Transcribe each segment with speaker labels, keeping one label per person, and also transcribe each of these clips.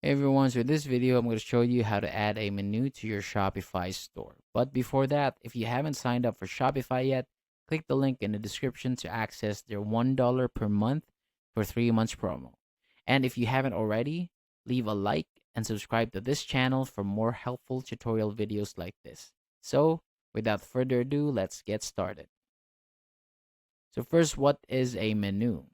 Speaker 1: Hey everyone, so in this video, I'm going to show you how to add a menu to your Shopify store. But before that, if you haven't signed up for Shopify yet, click the link in the description to access their $1 per month for 3 months promo. And if you haven't already, leave a like and subscribe to this channel for more helpful tutorial videos like this. So, without further ado, let's get started. So first, what is a menu?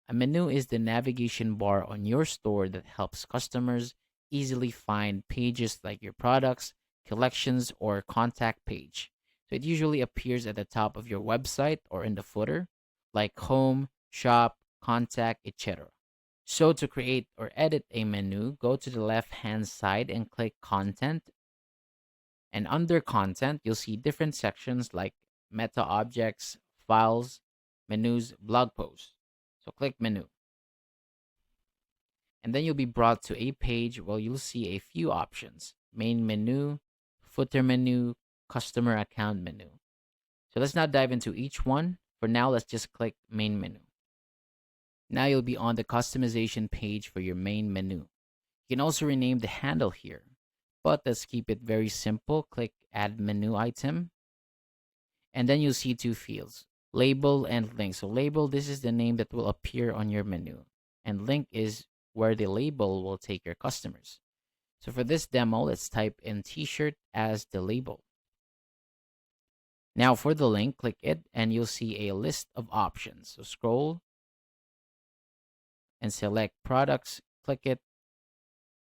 Speaker 1: A menu is the navigation bar on your store that helps customers easily find pages like your products, collections, or contact page. So it usually appears at the top of your website or in the footer, like home, shop, contact, etc. So to create or edit a menu, go to the left-hand side and click Content. And under Content, you'll see different sections like Meta Objects, Files, Menus, Blog Posts. So click Menu. And then you'll be brought to a page where you'll see a few options: main menu, footer menu, customer account menu. So let's not dive into each one. For now, let's just click main menu. Now you'll be on the customization page for your main menu. You can also rename the handle here, but let's keep it very simple. Click add menu item, and then you'll see two fields: label and link. So label, this is the name that will appear on your menu, and link is where the label will take your customers. So for this demo, let's type in t-shirt as the label. Now for the link, click it and you'll see a list of options. So scroll and select products, click it,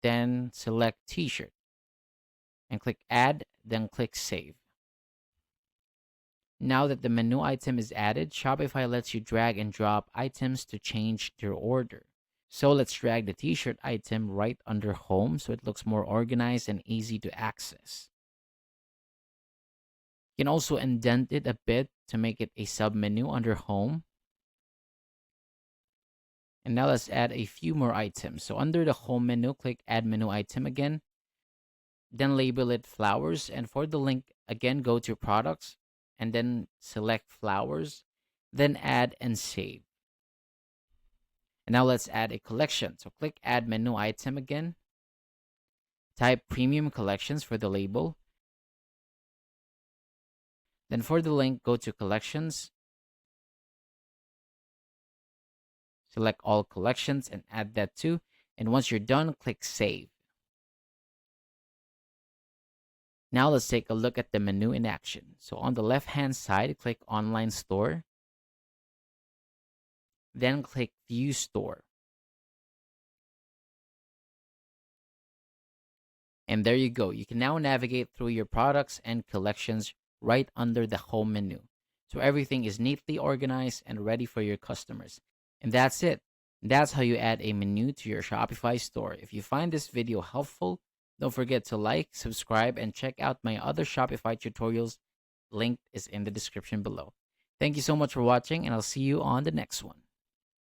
Speaker 1: then select t-shirt and click add, then click save. Now that the menu item is added, Shopify lets you drag and drop items to change their order. So let's drag the t-shirt item right under home so it looks more organized and easy to access. You can also indent it a bit to make it a sub-menu under home. And now let's add a few more items. So under the home menu, click add menu item again. Then label it flowers. And for the link, again, go to products and then select flowers. Then add and save. And now let's add a collection. So click add menu item again. Type premium collections for the label. Then for the link, go to collections. Select all collections and add that too. And once you're done, click save. Now let's take a look at the menu in action. So on the left-hand side, click online store. Then click view store. And there you go. You can now navigate through your products and collections right under the home menu. So everything is neatly organized and ready for your customers. And that's it. That's how you add a menu to your Shopify store. If you find this video helpful, don't forget to like, subscribe, and check out my other Shopify tutorials. Link is in the description below. Thank you so much for watching, and I'll see you on the next one.